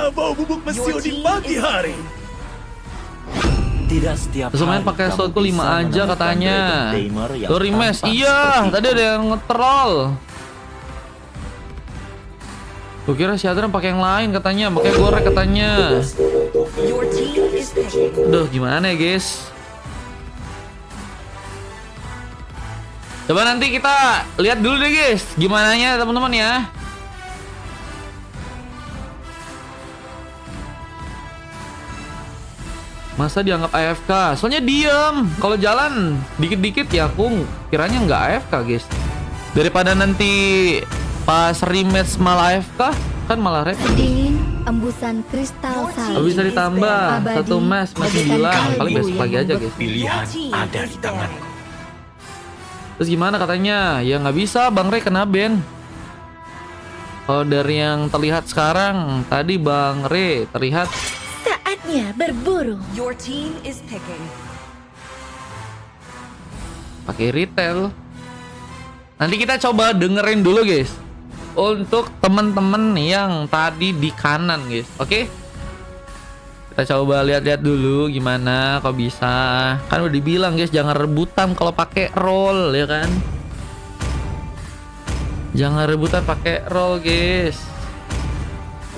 Dia bawa bubuk mesio di pagi hari. Tidak setiap Terus main pakai kamu slotku 5 bisa aja menemukan katanya. Dragon Tamer yang Tuh rematch. tampak Iya, seperti tadi ada yang nge-troll. Gue kira si Adrian pakai yang lain katanya, pakai gorek katanya. Your team is picking. Aduh, gimana ya, guys? Coba nanti kita lihat dulu deh, guys. Gimana nya teman-teman ya. Masa dianggap AFK? Soalnya diem. Kalau jalan dikit-dikit ya aku kiranya nggak AFK, guys. Daripada nanti pas rematch malah AFK, kan malah repot. Dingin, embusan kristal Tapi bisa salju. ditambah Abadi, satu match masih bagaikan bilang. kalbu Paling besok yang lagi aja, membuat guys. Pilihan ada di tanganku. Terus gimana katanya? Ya nggak bisa, Bang Rey kena ban. Kalau dari yang terlihat sekarang, tadi Bang Rey terlihat Saatnya berburu. Your team is picking. pakai retail. Nanti kita coba dengerin dulu, guys. Untuk temen-temen yang tadi di kanan, guys. Oke? Kita coba lihat-lihat dulu gimana kok bisa. Kan udah dibilang, guys, jangan rebutan kalau pakai roll, ya kan? Jangan rebutan pakai roll, guys.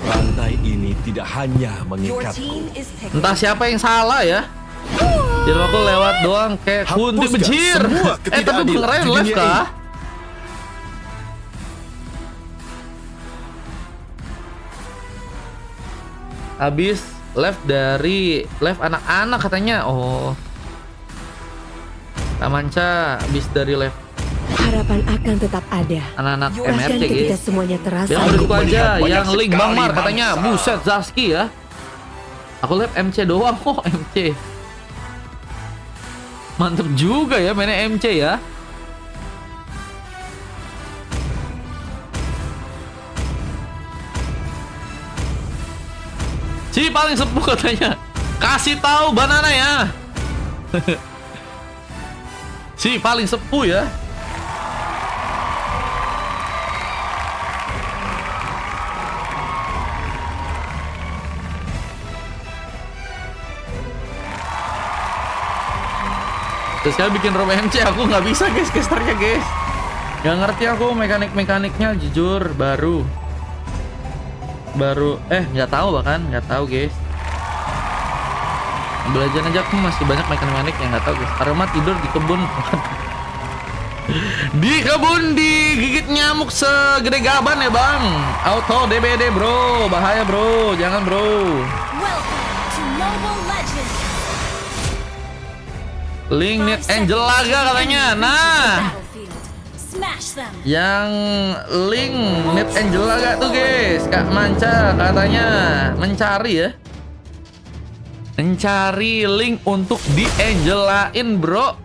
Rantai ini tidak hanya Your mengikatku. team is picking. Entah siapa yang salah ya. Jadi aku lewat doang kayak kunti Hapuskan bejir. semua Tapi ketidakadilan beneran di live dunia kah? Habis live dari live anak-anak katanya. Oh. Tamanca habis dari live Harapan akan tetap ada. anak-anak Bahkan MRC, Ketika guys. semuanya terasa. Yang menurutku aja melihat banyak yang link Bang Mar sekali katanya bangsa. buset Zaski ya. Aku live MC doang kok MC. Mantep juga ya mainnya MC ya. Si paling sepuh katanya. Kasih tahu banana ya. Si paling sepuh ya. Terus kalian bikin room MC, aku nggak bisa guys casternya guys. Nggak ngerti aku mekaniknya jujur baru nggak tahu bahkan nggak tahu guys. Belajar aja aku masih banyak mekanik yang nggak tahu guys. Arema tidur di kebun. Di kebun digigit nyamuk segede gaban ya bang. Auto DBD bro, bahaya bro, jangan bro. Welcome to Mobile Legends. Link Need Angel Laga katanya. Nah, Battlefield. Smash them. yang link Need Angel Laga tuh guys, Kak Manca katanya mencari ya. Mencari link untuk di Angelain bro.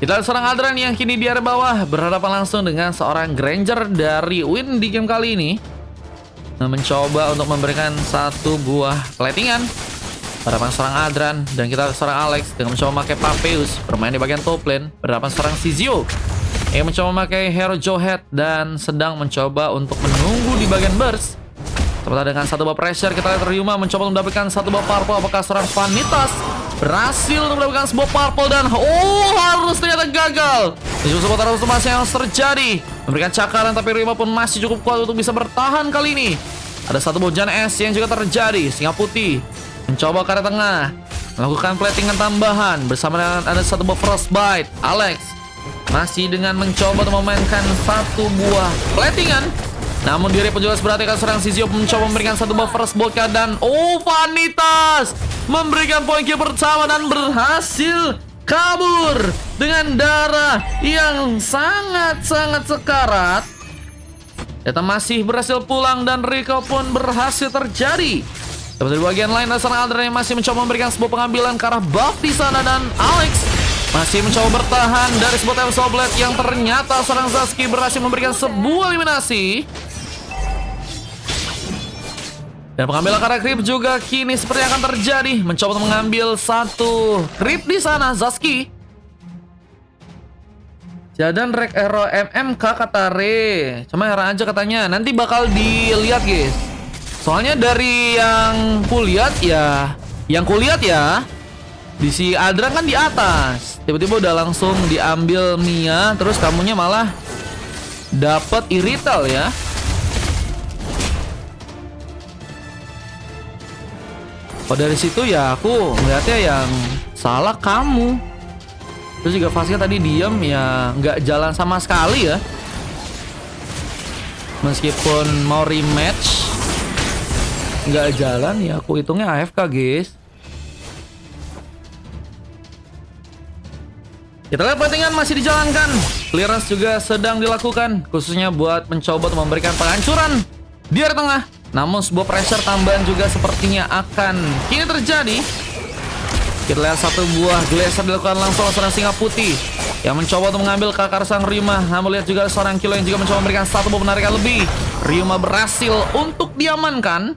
Kita lihat seorang Adran yang kini di area bawah berhadapan langsung dengan seorang Granger dari Win di game kali ini. Mencoba untuk memberikan satu buah platingan berhadapan seorang Adran, dan kita lihat seorang Alex dengan mencoba memakai Papeus bermain di bagian top lane berhadapan seorang Sizio yang mencoba memakai Hero Johead dan sedang mencoba untuk menunggu di bagian burst. Sementara dengan satu buah pressure kita lihat Ryuma mencoba mendapatkan satu buah purple. Apakah seorang Vanitas berhasil untuk mendapatkan sebuah purple dan harus ternyata gagal. Justru sebuah transformasi yang terjadi memberikan cakaran, tapi Ryuma pun masih cukup kuat untuk bisa bertahan kali ini. Ada satu buah Jan S yang juga terjadi. Singa putih mencoba ke arah tengah melakukan platingan tambahan bersama dengan ada satu buah Frostbite. Alex masih dengan mencoba untuk memainkan satu buah platingan. Namun diri pun juga berarti serang Sizio mencoba memberikan satu buah first blood dan Vanitas memberikan poin kill pertama dan berhasil kabur dengan darah yang sangat-sangat sekarat. Kita masih berhasil pulang dan Rico pun berhasil terjadi. Seperti di bagian lain ada seorang Adrian yang masih mencoba memberikan sebuah pengambilan ke arah buff di sana, dan Alex masih mencoba bertahan dari sebuah Temso Blade yang ternyata seorang Zaski berhasil memberikan sebuah eliminasi. Dan pengambilan karena creep juga kini seperti akan terjadi. Mencoba untuk mengambil satu creep di sana Zaski. Jadan Rek Hero MMK kata Re. Cuma heran aja katanya. Nanti bakal dilihat guys. Soalnya dari yang kulihat ya, di si Adran kan di atas. Tiba-tiba udah langsung diambil Mia, terus kamunya malah dapat Irital ya. Oh dari situ ya aku ngeliatnya yang salah kamu. Terus juga Vasquez tadi diem ya, nggak jalan sama sekali ya. Meskipun mau rematch nggak jalan ya, aku hitungnya AFK guys. Kita lihat pertandingan masih dijalankan. Clearance juga sedang dilakukan, khususnya buat mencoba untuk memberikan penghancuran di area tengah. Namun sebuah pressure tambahan juga sepertinya akan kini terjadi. Kita lihat satu buah glacier dilakukan langsung oleh seorang singa putih yang mencoba untuk mengambil kakar sang Ryuma. Namun lihat juga seorang Kilo yang juga mencoba memberikan satu buah penarikan lebih. Ryuma berhasil untuk diamankan.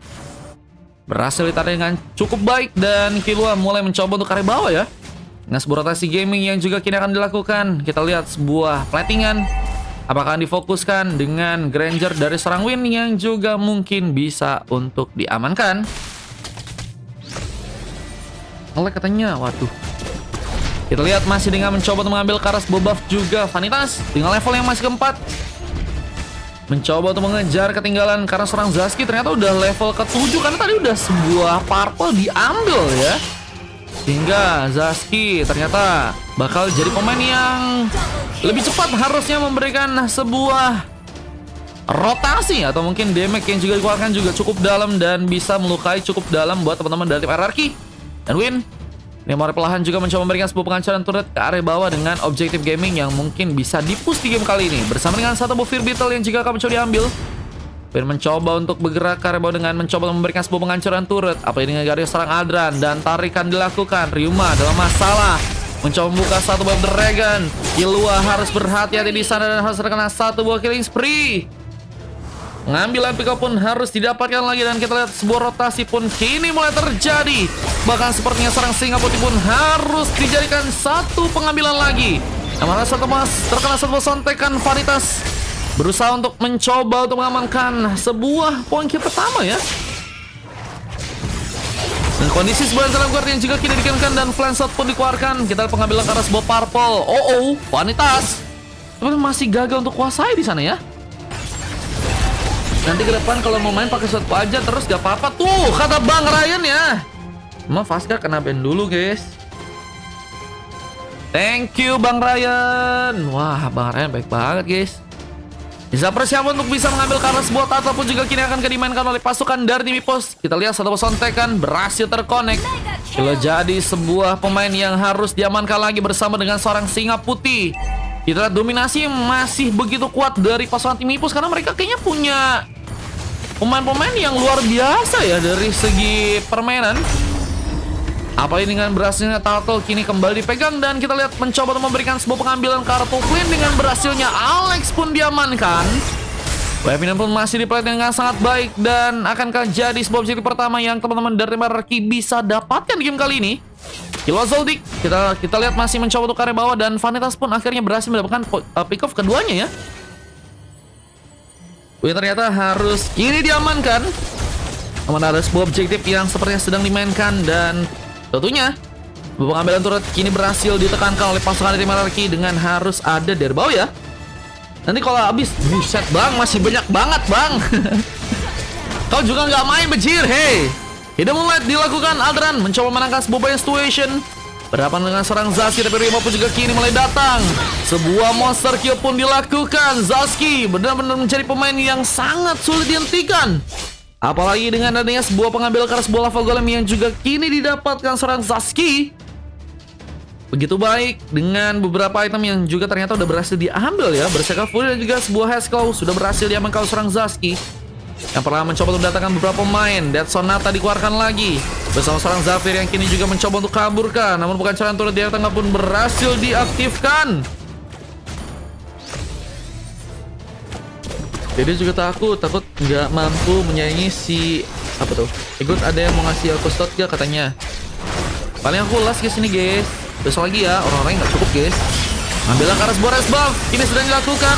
Berhasil ditarik dengan cukup baik dan Killua mulai mencoba untuk arah bawah ya. Dengan sebuah rotasi gaming yang juga kini akan dilakukan. Kita lihat sebuah platingan. Apakah akan difokuskan dengan Granger dari seorang Win yang juga mungkin bisa untuk diamankan. Oleh katanya, waduh. Kita lihat masih dengan mencoba untuk mengambil Karas Bobuff juga Vanitas dengan level yang masih keempat. Mencoba untuk mengejar ketinggalan karena seorang Zaski ternyata udah level ke-7 karena tadi udah sebuah purple diambil ya. Sehingga Zaski ternyata bakal jadi pemain yang lebih cepat harusnya memberikan sebuah rotasi atau mungkin damage yang juga dikeluarkan juga cukup dalam dan bisa melukai cukup dalam buat teman-teman dari tim RRQ. Dan Win Neymar perlahan juga mencoba memberikan sebuah penghancuran turret ke area bawah dengan objektif gaming yang mungkin bisa di-push di game kali ini. Bersama dengan satu buff Fear Beetle yang juga akan mencoba diambil. Win mencoba untuk bergerak ke area bawah dengan mencoba memberikan sebuah penghancuran turret. Apa ini dengan garis serang Adran dan tarikan dilakukan. Ryuma dalam masalah. Mencoba membuka satu buah Dragon. Killua harus berhati-hati di sana dan harus terkena satu buah killing spree. Pengambilan pick up pun harus didapatkan lagi dan kita lihat sebuah rotasi pun kini mulai terjadi. Bahkan sepertinya serang singa putih pun harus dijadikan satu pengambilan lagi. Namun satu mas terkena satu sontekan Vanitas berusaha untuk mencoba untuk mengamankan sebuah poin kill pertama ya. Dan kondisi sebuah dalam guard yang juga kini dikirimkan dan flank shot pun dikeluarkan. Kita lihat pengambilan ke arah sebuah purple. Vanitas tapi masih gagal untuk kuasai di sana ya. Nanti ke depan kalau mau main pakai shot aja terus gak apa-apa tuh kata Bang Ryan ya. Emang Vasquez kena ban dulu guys. Thank you Bang Ryan. Wah Bang Ryan baik banget guys. Bisa persiapan untuk bisa mengambil karena sebuah ataupun juga kini akan dimainkan oleh pasukan dari tim Ipos. Kita lihat satu sontekan berhasil terkonek. Kalau jadi sebuah pemain yang harus diamankan lagi bersama dengan seorang singa putih. Kita lihat dominasi masih begitu kuat dari pasukan tim Ipos karena mereka kayaknya punya pemain-pemain yang luar biasa ya dari segi permainan. Apalagi dengan berhasilnya Turtle kini kembali dipegang dan kita lihat mencoba untuk memberikan sebuah pengambilan kartu clean dengan berhasilnya Alex pun diamankan. Weapon pun masih diperhatikan dengan sangat baik dan akankah jadi sebuah objektif pertama yang teman-teman dari RRQ bisa dapatkan di game kali ini. Kilo Zoldyck kita lihat masih mencoba untuk area bawah dan Vanitas pun akhirnya berhasil mendapatkan pick off keduanya ya. Wih ternyata harus kini diamankan. Namun ada sebuah objektif yang sepertinya sedang dimainkan dan tentunya pengambilan turret kini berhasil ditekankan oleh pasukan dari RRQ dengan harus ada dari bawah ya. Nanti kalau habis, buset bang, masih banyak banget bang. Kau juga nggak main bejir, hey. Tidak mulai dilakukan Aldran mencoba menangkan sebuah situation. Berhadapan dengan serang Zaski tapi Ryuma pun juga kini mulai datang. Sebuah monster kill pun dilakukan. Zaski benar-benar menjadi pemain yang sangat sulit dihentikan. Apalagi dengan adanya sebuah pengambil keras bola lava golem yang juga kini didapatkan serang Zaski. Begitu baik dengan beberapa item yang juga ternyata udah berhasil diambil ya. Berserker Fury dan juga sebuah Hexclaw sudah berhasil diamankan serang Zaski. Yang pernah mencoba untuk mendatangkan beberapa pemain. Dead Sonata dikeluarkan lagi bersama seorang Zafir yang kini juga mencoba untuk kaburkan. Namun bukan cara turret di tengah pun berhasil diaktifkan. Jadi juga takut nggak mampu menyaingi si apa tuh? Ikut ada yang mau ngasih aku slot gak katanya. Paling aku last guys ini guys. Besok lagi ya, orang-orang nggak cukup guys. Ambillah Karas Boras buff, ini sedang dilakukan.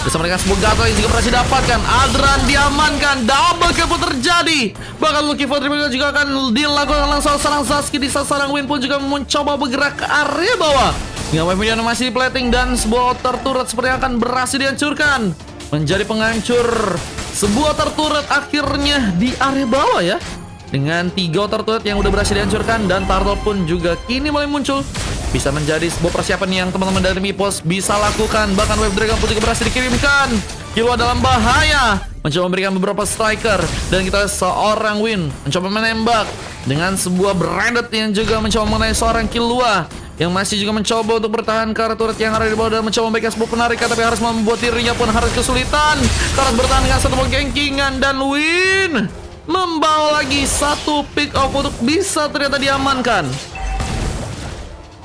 Bersama dengan sebuah gatal yang juga berhasil dapatkan. Adran diamankan. Double kill pun terjadi. Bahkan Lucky for Triple juga akan dilakukan langsung serang Zazki. Di saat serang Win pun juga mencoba bergerak ke area bawah. Hingga wave minion masih di plating dan sebuah outer turret sepertinya akan berhasil dihancurkan. Menjadi penghancur sebuah outer turret akhirnya di area bawah ya. Dengan 3 outer turret yang udah berhasil dihancurkan dan turtle pun juga kini mulai muncul. Bisa menjadi sebuah persiapan yang teman-teman dari Mipos bisa lakukan. Bahkan Wave Dragon pun juga berhasil dikirimkan. Killua dalam bahaya. Mencoba memberikan beberapa striker. Dan kita seorang Win mencoba menembak. Dengan sebuah branded yang juga mencoba mengenai seorang Killua. Yang masih juga mencoba untuk bertahan ke arah turret yang ada di bawah. Dan mencoba memberikan sebuah penarikan. Tapi harus membuat dirinya pun harus kesulitan. Harus bertahan dengan satu gengkingan. Dan Win membawa lagi satu pick off untuk bisa ternyata diamankan.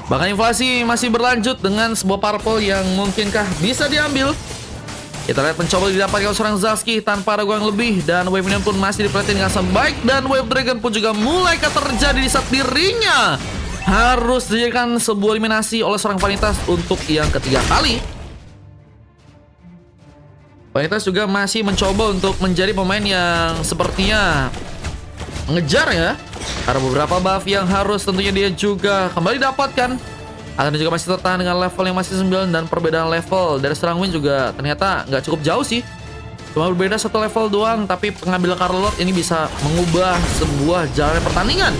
Bahkan invasi masih berlanjut dengan sebuah purple yang mungkinkah bisa diambil. Kita lihat mencoba didapatkan seorang Zazki tanpa ragu yang lebih. Dan Wave Minion pun masih diperhatiin dengan sebaik. Dan Wave Dragon pun juga mulai terjadi di saat dirinya harus dijadikan sebuah eliminasi oleh seorang Vanitas untuk yang ketiga kali. Vanitas juga masih mencoba untuk menjadi pemain yang sepertinya ngejar ya. Ada beberapa buff yang harus tentunya dia juga kembali dapatkan. Akan juga masih tertahan dengan level yang masih 9. Dan perbedaan level dari serang Win juga ternyata nggak cukup jauh sih. Cuma berbeda satu level doang. Tapi pengambilan Carlord ini bisa mengubah sebuah jalan pertandingan.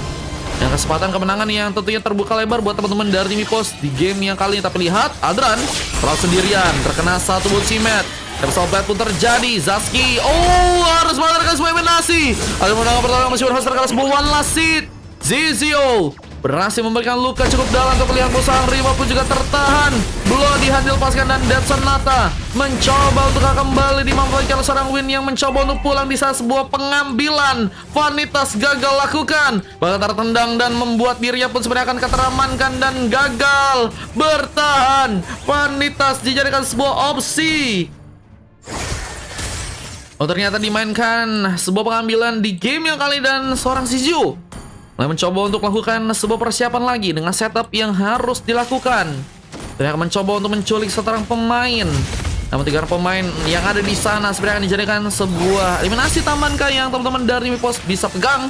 Yang kesempatan kemenangan yang tentunya terbuka lebar buat teman-teman dari Mipos di game yang kali ini. Tapi lihat Adran terlalu sendirian. Terkena satu Butsimet. Tersobat pun terjadi. Zazki harus mengadakan sebuah eliminasi. Ada menang pertama masih berhasil terkena sebuah one last hit. Zizio berhasil memberikan luka cukup dalam untuk melihat Musang Rima pun juga tertahan. Bloody Hand dilepaskan dan Dead Sonata mencoba untuk kembali dimanfaatkan seorang Win yang mencoba untuk pulang di saat sebuah pengambilan Vanitas gagal lakukan. Bahkan tertendang dan membuat dirinya pun sebenarnya akan keteramankan dan gagal bertahan. Vanitas dijadikan sebuah opsi. Ternyata dimainkan sebuah pengambilan di game yang kali dan seorang Zizio mulai mencoba untuk melakukan sebuah persiapan lagi dengan setup yang harus dilakukan. Mereka mencoba untuk menculik seorang pemain. Namun 3 pemain yang ada di sana sebenarnya akan dijadikan sebuah eliminasi tamankah yang teman-teman dari Mipos bisa pegang.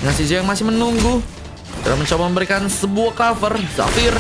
Dengan Zizio yang masih menunggu. Mereka mencoba memberikan sebuah cover. Zafir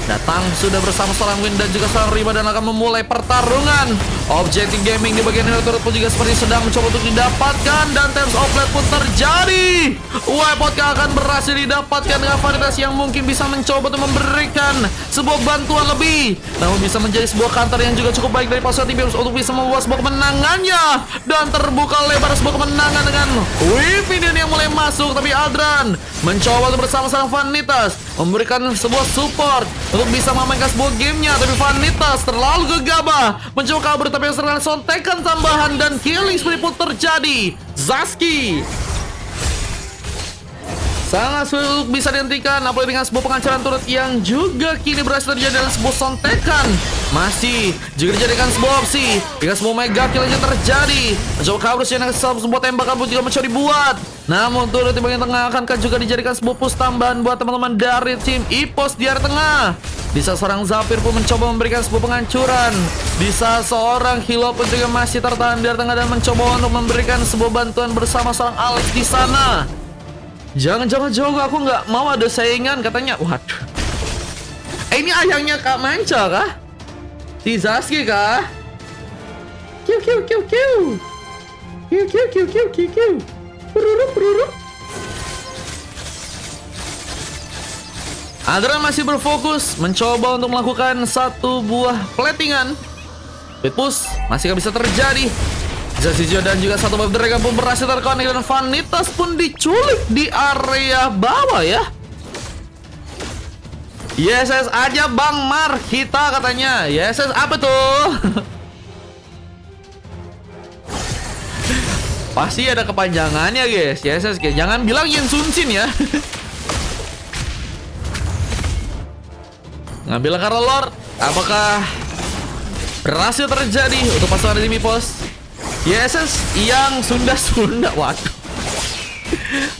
datang sudah bersama seorang Win dan juga seorang Rima dan akan memulai pertarungan. Objective Gaming di bagian turret pun juga seperti sedang mencoba untuk didapatkan dan Times of Light pun terjadi. Wepotka akan berhasil didapatkan dengan Vanitas yang mungkin bisa mencoba untuk memberikan sebuah bantuan lebih. Namun bisa menjadi sebuah counter yang juga cukup baik dari pasukan tim untuk bisa membuat sebuah kemenangannya. Dan terbuka lebar sebuah kemenangan dengan Wave Minion yang mulai masuk. Tapi Adran mencoba untuk bersama seorang Vanitas memberikan sebuah support untuk bisa memainkan sebuah gamenya. Tapi Vanitas terlalu gegabah mencoba kabur, tapi yang serangan sontekan tambahan dan killing spree pun terjadi. Zazki sangat sulit untuk bisa dihentikan, apalagi dengan sebuah penghancuran turret yang juga kini berhasil terjadi dalam sebuah sontekan. Masih juga dijadikan sebuah opsi dengan sebuah mega kill yang terjadi. Mencoba kabur dengan sebuah tembakan pun juga mencoba dibuat. Namun turret di bagian tengah akankah juga dijadikan sebuah push tambahan buat teman-teman dari tim Ipos di area tengah. Bisa seorang Zafir pun mencoba memberikan sebuah penghancuran. Bisa seorang Hilo pun juga masih tertahan di area tengah dan mencoba untuk memberikan sebuah bantuan bersama seorang Alex di sana. Jangan jauh, aku nggak mau ada saingan katanya. Waduh. Ini ayangnya Kak Manca kah? Si Zazki kah? Kiu. Berurup. Adran masih berfokus mencoba untuk melakukan satu buah platingan. Speed push masih bisa terjadi. Zizio dan juga satu Wave Dragon pun berhasil terkonek dan Vanitas pun diculik di area bawah ya. YSS aja Bang Mar kita katanya. YSS apa tuh? Pasti ada kepanjangannya guys. YSS guys. Jangan bilang Yin Sun Shin ya. Ngambil Karla Lord. Apakah berhasil terjadi untuk pasukan dari Mipos? YSS yang Sunda. Waduh.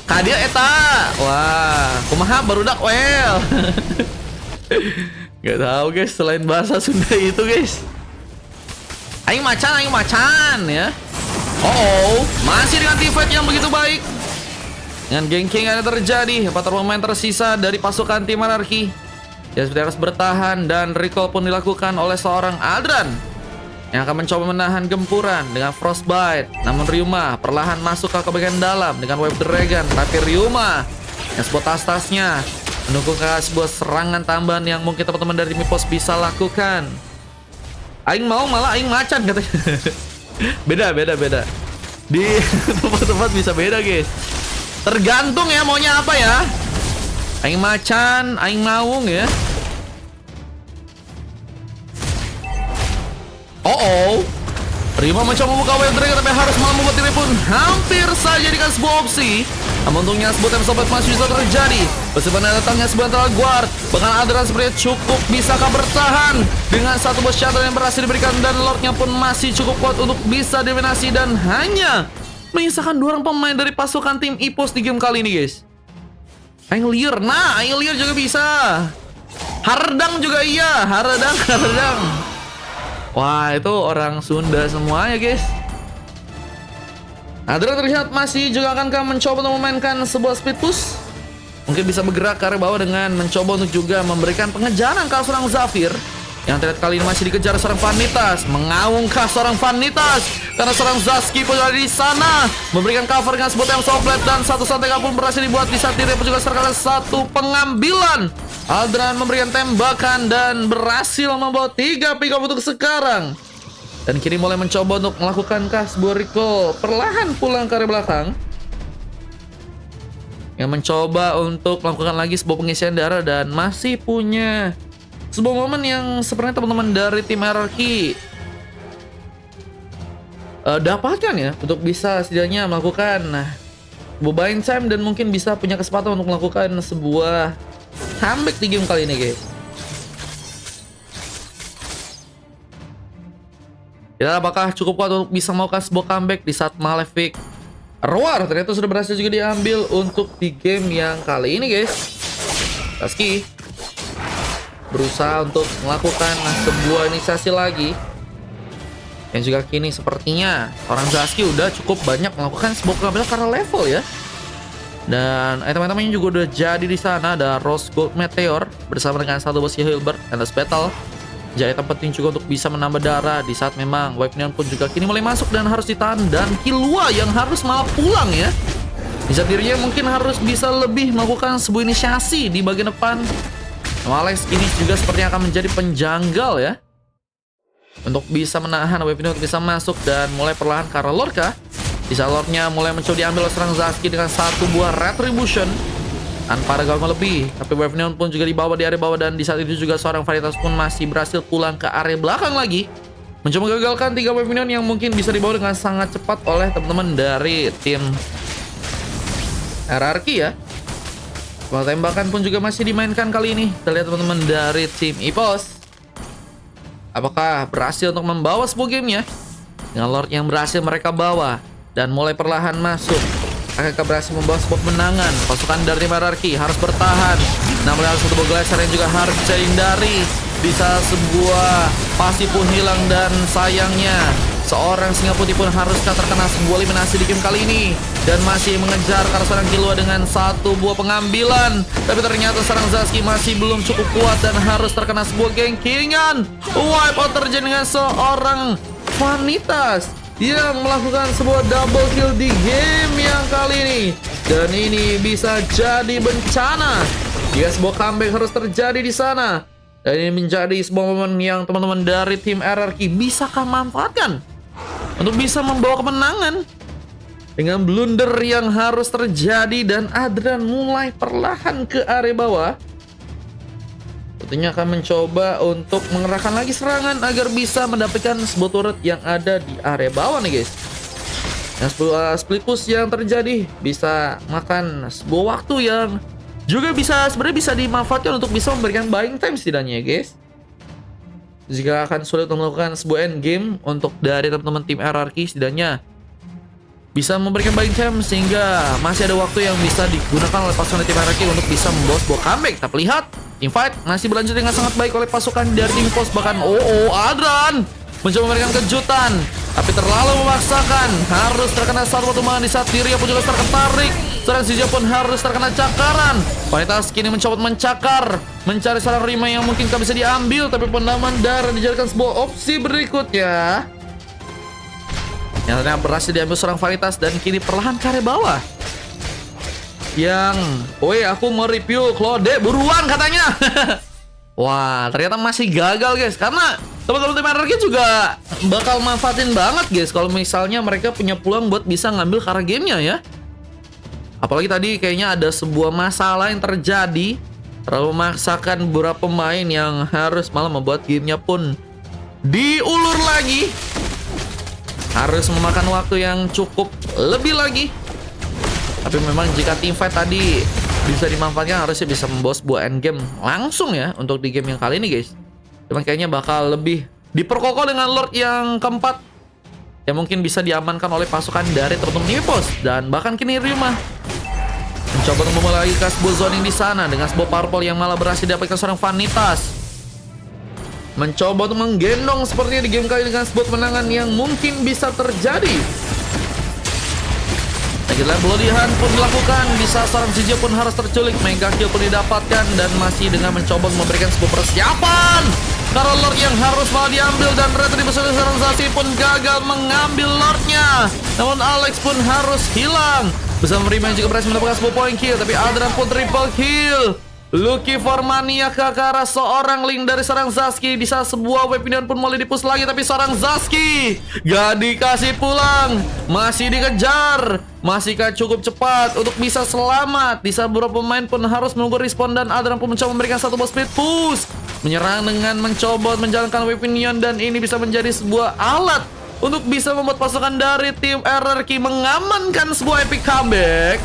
Kadia eta. Wah, kumaha barudak well. Gak tahu guys, selain bahasa Sunda itu guys. Aing macan ya. Masih dengan team fight yang begitu baik. Dengan ganking yang ada terjadi, 4 pemain tersisa dari pasukan tim Anarki. Dia seperti harus bertahan dan recall pun dilakukan oleh seorang Aldran yang akan mencoba menahan gempuran dengan Frostbite. Namun Ryuma perlahan masuk ke bagian dalam dengan Wave Dragon. Tapi Ryuma yang sebuah tas-tasnya mendukung ke sebuah serangan tambahan yang mungkin teman-teman dari Mipos bisa lakukan. Aing mau malah Aing macan katanya. Beda. Di tempat-tempat bisa beda guys. Tergantung ya maunya apa ya. Aing macan, Aing maung ya. Rima mencoba membuka Wave Dragon tapi harus malah membuat diri pun hampir saja jadikan sebuah opsi. Namun untungnya sebuah time stop masih bisa terjadi. Meskipun datangnya sebuah antara guard, bahkan Adran sebenarnya cukup bisakah bertahan dengan satu bos shadow yang berhasil diberikan dan Lordnya pun masih cukup kuat untuk bisa dominasi dan hanya menyisakan 2 orang pemain dari pasukan tim Ipos di game kali ini guys. Aing Liar juga bisa. Hardang juga iya, Hardang. Wah, itu orang Sunda semua ya guys. Adra terlihat masih juga akankah mencoba untuk memainkan sebuah speed push. Mungkin bisa bergerak ke arah bawah dengan mencoba untuk juga memberikan pengejaran ke seorang Zafir. Yang terlihat kali ini masih dikejar seorang Vanitas. Mengaungkah seorang Vanitas karena seorang Zaski pun ada di sana, memberikan cover dengan sebuah time soplet dan satu Santeka pun berhasil dibuat di saat diri pun juga serta satu pengambilan. Aldran memberikan tembakan dan berhasil membawa 3 pick up untuk sekarang. Dan kini mulai mencoba untuk melakukan sebuah recall perlahan pulang ke arah belakang. Yang mencoba untuk melakukan lagi sebuah pengisian darah dan masih punya sebuah momen yang sebenarnya teman-teman dari tim hierarki dapatkan ya untuk bisa setidaknya melakukan buying time dan mungkin bisa punya kesempatan untuk melakukan sebuah comeback di game kali ini guys. Ya, apakah cukup kuat untuk bisa melakukan sebuah comeback di saat Malefic Roar ternyata sudah berhasil juga diambil untuk di game yang kali ini guys. Zaski berusaha untuk melakukan sebuah inisiasi lagi. Yang juga kini sepertinya orang Zaski udah cukup banyak melakukan sebuah pengambilan karena level ya. Dan teman-temannya juga udah jadi di sana. Ada Rose Gold Meteor bersama dengan satu bos Hilbert and Battle. Jadi item penting juga untuk bisa menambah darah di saat memang Wave Neon pun juga kini mulai masuk dan harus ditahan. Dan Killua yang harus malah pulang ya. Di saat dirinya mungkin harus bisa lebih melakukan sebuah inisiasi di bagian depan. Alex kini juga sepertinya akan menjadi penjanggal ya. Untuk bisa menahan Wave Neon bisa masuk dan mulai perlahan ke arah Lorca. Di saat Lordnya mulai mencoba diambil oleh serang Zaski dengan satu buah Retribution tanpa ada gangguan lebih. Tapi Wave Neon pun juga dibawa di area bawah dan di saat itu juga seorang Vanitas pun masih berhasil pulang ke area belakang lagi. Mencoba menggagalkan 3 Wave Neon yang mungkin bisa dibawa dengan sangat cepat oleh teman-teman dari tim hierarki ya. Bola tembakan pun juga masih dimainkan kali ini. Kita lihat teman-teman dari tim Ipos apakah berhasil untuk membawa sebuah gamenya dengan Lord yang berhasil mereka bawa dan mulai perlahan masuk. Akankah berhasil membawa sebuah kemenangan? Pasukan dari tim hierarki harus bertahan. Namun harus satu geser yang juga harus bisa dihindari. Bisa sebuah pasti pun hilang dan sayangnya seorang Singa Putih pun harus terkena sebuah eliminasi di game kali ini. Dan masih mengejar ke arah seorang Killua dengan satu buah pengambilan. Tapi ternyata seorang Zaski masih belum cukup kuat dan harus terkena sebuah gengkingan. Wipe out terjadi dengan seorang Vanitas yang melakukan sebuah double kill di game yang kali ini. Dan ini bisa jadi bencana jika sebuah comeback harus terjadi di sana. Dan ini menjadi sebuah momen yang teman-teman dari tim RRQ bisakah manfaatkan untuk bisa membawa kemenangan dengan blunder yang harus terjadi. Dan Adran mulai perlahan ke area bawah. Tentunya akan mencoba untuk mengerahkan lagi serangan agar bisa mendapatkan sebuah turret yang ada di area bawah nih guys. Yang split push yang terjadi bisa makan sebuah waktu yang juga bisa sebenarnya bisa dimanfaatkan untuk bisa memberikan buying time setidaknya ya guys. Jika akan sulit untuk melakukan sebuah end game untuk dari teman-teman tim RRQ, setidaknya bisa memberikan buying time sehingga masih ada waktu yang bisa digunakan oleh pasukan tim RRQ untuk bisa membawa sebuah comeback. Tapi lihat, team fight masih berlanjut dengan sangat baik oleh pasukan dari tim Pos. Bahkan Adran mencoba memberikan kejutan, tapi terlalu memaksakan. Harus terkena satu pertumbuhan di saat dirinya pun juga tertarik. Seorang Zizio pun harus terkena cakaran. Vanitas kini mencoba mencakar, mencari seorang Rima yang mungkin tak bisa diambil, tapi pendaman darah dijadikan sebuah opsi berikutnya. Nyatanya berhasil diambil seorang Vanitas dan kini perlahan ke area bawah. Yang, woi aku mau review Claude, buruan katanya. Wah, ternyata masih gagal guys. Karena teman-teman tim RRQ juga bakal manfaatin banget guys kalau misalnya mereka punya peluang buat bisa ngambil karena gamenya ya. Apalagi tadi kayaknya ada sebuah masalah yang terjadi, terlalu memaksakan beberapa pemain yang harus malah membuat gamenya pun diulur lagi. Harus memakan waktu yang cukup lebih lagi. Tapi memang jika team fight tadi bisa dimanfaatkan, harusnya bisa membawa sebuah endgame langsung ya untuk di game yang kali ini guys. Cuman kayaknya bakal lebih diperkokoh dengan Lord yang keempat, yang mungkin bisa diamankan oleh pasukan dari teman-teman Nipos. Dan bahkan kini Ryuma mencoba untuk memulai lagi ke sebuah zoning di sana dengan sebuah purple yang malah berhasil didapatkan seorang Vanitas. Mencoba untuk menggendong sepertinya di game kali dengan sebuah kemenangan yang mungkin bisa terjadi. Lagi-lagi Bloody Hunt pun dilakukan. Di saat seorang Zizio pun harus terculik, Mega Kill pun didapatkan. Dan masih dengan mencoba memberikan sebuah persiapan karena Lord yang harus malah diambil. Dan Retribution seorang Zazie pun gagal mengambil Lordnya. Namun Alex pun harus hilang. Bersama Rima yang juga berhasil mendapatkan sebuah point kill. Tapi Adran pun triple kill. Lucky for Mania ke arah seorang Link dari seorang Zaski. Di saat sebuah weapon pun mulai dipus lagi, tapi seorang Zaski gak dikasih pulang, masih dikejar. Masihkah cukup cepat untuk bisa selamat? Di saat beberapa pemain pun harus menunggu respon. Dan Adran pun mencoba memberikan satu ball speed push, menyerang dengan mencoba menjalankan weapon. Dan ini bisa menjadi sebuah alat untuk bisa membuat pasukan dari tim RRQ mengamankan sebuah epic comeback.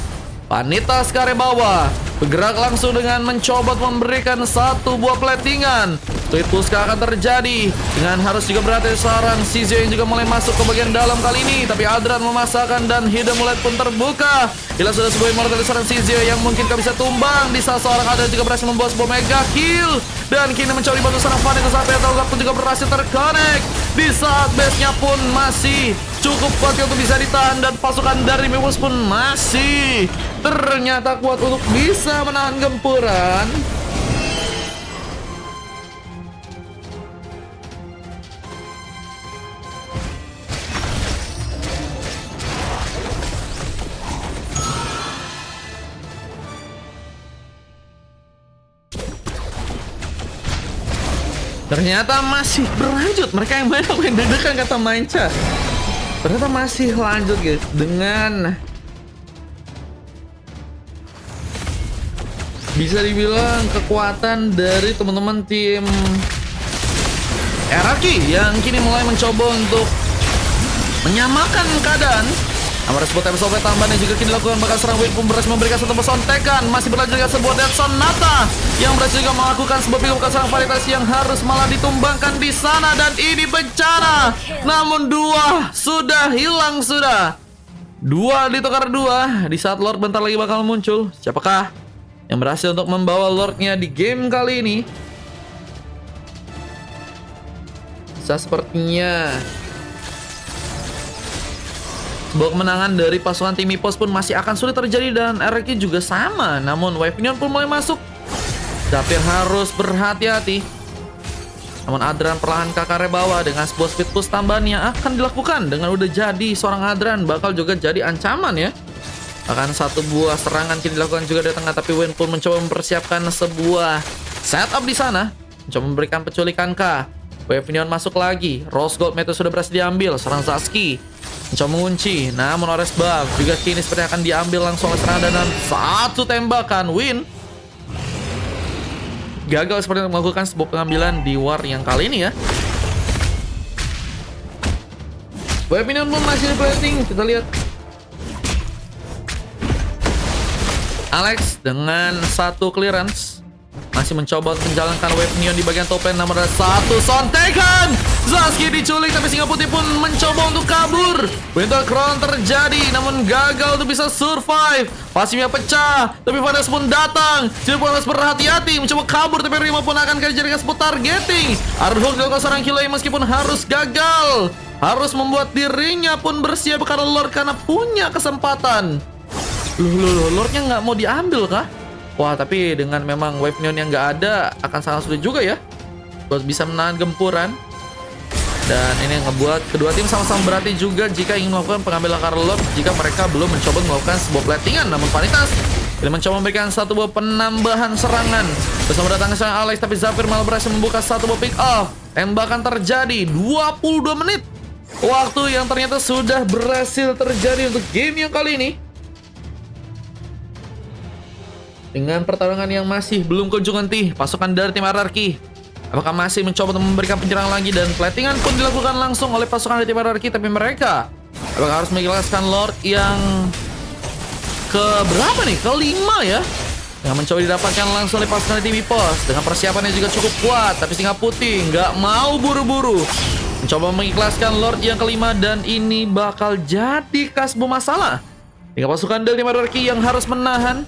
Vanitas ke area bawah bergerak langsung dengan mencoba memberikan satu buah platingan. Tweet push akan terjadi dengan harus juga berhati seorang Zizio yang juga mulai masuk ke bagian dalam kali ini. Tapi Adran memasakkan dan hidden mulai pun terbuka. Bila sudah sebuah immortal dari seorang Zizio yang mungkin tak bisa tumbang. Di saat seorang Adran juga berhasil membawa sebuah mega kill. Dan kini mencoba dibantu seorang Vanitas sampai Atauga pun juga berhasil terconnect. Di saat base-nya pun masih cukup kuat untuk bisa ditahan. Dan pasukan dari Mipus pun masih ternyata kuat untuk bisa menahan gempuran. Ternyata masih berlanjut. Mereka yang main aku yang deg-degan kata Mainca. Ternyata masih lanjut guys. Dengan bisa dibilang kekuatan dari teman-teman tim RRQ yang kini mulai mencoba untuk menyamakan keadaan. Amar sebut episode tambahan yang juga kini dilakukan bakal serang Win pun berhasil memberikan satu pesontekan. Masih berlanjut dengan sebuah Dead Sonata yang berhasil juga melakukan sebuah pinggung ke serang Vanitas yang harus malah ditumbangkan di sana. Dan ini bencana. Namun dua sudah hilang sudah. Dua ditukar dua. Di saat Lord bentar lagi bakal muncul. Siapakah yang berhasil untuk membawa Lordnya di game kali ini? Sepertinya sebuah kemenangan dari pasukan tim Mipos pun masih akan sulit terjadi. Dan RRQ juga sama. Namun Wavinion pun mulai masuk, tapi harus berhati-hati. Namun Adran perlahan ke area bawah dengan sebuah speed push tambahan yang akan dilakukan. Dengan udah jadi seorang Adran bakal juga jadi ancaman ya. Akan satu buah serangan kini dilakukan juga di tengah. Tapi Win pun mencoba mempersiapkan sebuah setup di sana, mencoba memberikan penculikan K. Wavinion masuk lagi. Rose Gold Meteor sudah berhasil diambil. Seorang Zaski mencoba mengunci. Namun Ores Buff juga kini sepertinya akan diambil langsung oleh serangan. Dan satu tembakan Win gagal seperti melakukan sebuah pengambilan di war yang kali ini ya. Wavinion pun masih plating. Kita lihat Alex dengan satu clearance masih mencoba untuk menjalankan Wavinion di bagian top lane. Namun ada satu sontekan. Zazki diculik tapi singa putih pun mencoba untuk kabur. Winter Crown terjadi namun gagal untuk bisa survive. Pasifnya pecah tapi Vanes pun datang. Jadi Vanes berhati-hati mencoba kabur tapi Rima pun akan dijadikan spot targeting. Ironhawk dilakukan seorang killing meskipun harus gagal. Harus membuat dirinya pun bersiap karena Lord karena punya kesempatan. Lordnya nggak mau diambil kah? Wah, tapi dengan memang wave neon yang nggak ada akan sangat sulit juga ya buat bisa menahan gempuran. Dan ini yang ngebuat kedua tim sama-sama berarti juga jika ingin melakukan pengambilan karena Lord jika mereka belum mencoba melakukan sebuah platingan. Namun Vanitas tidak mencoba memberikan satu buah penambahan serangan. Bersama datangnya seorang Alex tapi Zafir malah berhasil membuka satu buah pick off. Tembakan terjadi 22 menit. Waktu yang ternyata sudah berhasil terjadi untuk game yang kali ini. Dengan pertarungan yang masih belum kunjung henti, pasukan dari tim RRQ apakah masih mencoba untuk memberikan penyerangan lagi dan platingan pun dilakukan langsung oleh pasukan dari tim RRQ, tapi mereka apakah harus mengikhlaskan Lord yang ke berapa nih? Kelima ya. Yang mencoba didapatkan langsung oleh pasukan dari tim EPOS dengan persiapannya juga cukup kuat, tapi singa putih nggak mau buru-buru mencoba mengikhlaskan Lord yang kelima dan ini bakal jadi kasbu masalah. Hingga pasukan dari tim RRQ yang harus menahan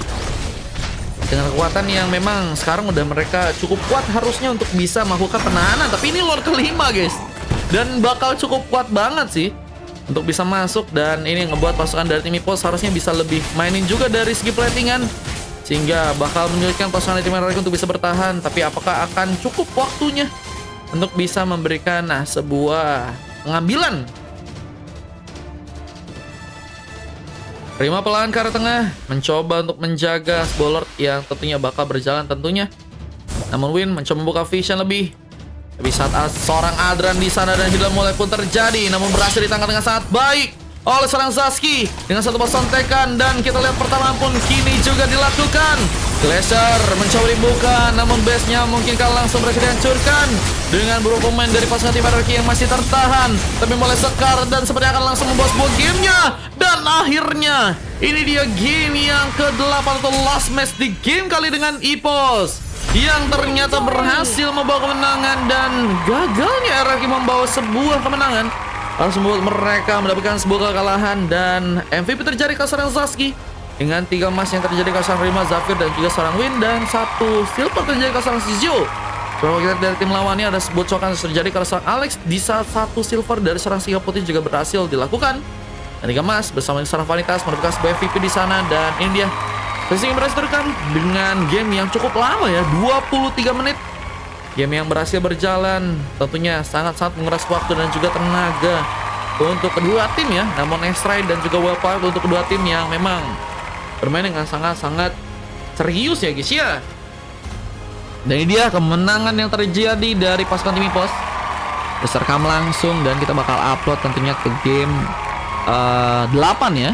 dengan kekuatan yang memang sekarang udah mereka cukup kuat harusnya untuk bisa melakukan penahanan. Tapi ini Lord kelima guys. Dan bakal cukup kuat banget sih untuk bisa masuk. Dan ini ngebuat pasukan dari tim EPOS harusnya bisa lebih mainin juga dari segi platingan. Sehingga bakal menyulitkan pasukan dari tim RRQ untuk bisa bertahan. Tapi apakah akan cukup waktunya untuk bisa memberikan sebuah pengambilan. Rima pelan ke arah tengah, mencoba untuk menjaga Lord yang tentunya bakal berjalan tentunya. Namun Win mencoba membuka vision lebih. Tapi saat seorang Adran di sana dan Hilal mulai pun terjadi, namun berhasil ditangkap dengan sangat baik oleh seorang Zazki dengan satu pesontekan. Dan kita lihat pertarungan pun kini juga dilakukan. Glacier mencoba dibuka, namun base-nya mungkin langsung berhasil dihancurkan dengan beberapa pemain dari pasukan tim RRQ yang masih tertahan. Tapi mulai sekar dan sepertinya akan langsung membawa sebuah gamenya. Dan akhirnya ini dia game yang ke-8 atau last match di game kali dengan EPOS yang ternyata berhasil membawa kemenangan. Dan gagalnya RRQ membawa sebuah kemenangan harus membuat mereka mendapatkan sebuah kekalahan. Dan MVP terjadi ke seorang Zazki dengan 3 emas yang terjadi ke seorang Rima, Zafir dan juga seorang Win, dan 1 silver terjadi ke seorang Shizio. Kalau kita dari tim lawannya ada sebuah cokan yang terjadi ke seorang Alex, di saat 1 silver dari seorang singa putih juga berhasil dilakukan. Dan 3 emas bersama seorang Vanitas mendapatkan sebuah MVP di sana. Dan ini dia yang berhasil direkam dengan game yang cukup lama ya, 23 menit. Game yang berhasil berjalan tentunya sangat-sangat menguras waktu dan juga tenaga untuk kedua tim ya. Namun X-Ray dan juga Wildfire untuk kedua tim yang memang bermain dengan sangat-sangat serius ya guys ya. Dan ini dia kemenangan yang terjadi dari pasukan tim EPOS. Kita rekam langsung dan kita bakal upload tentunya ke game 8 ya.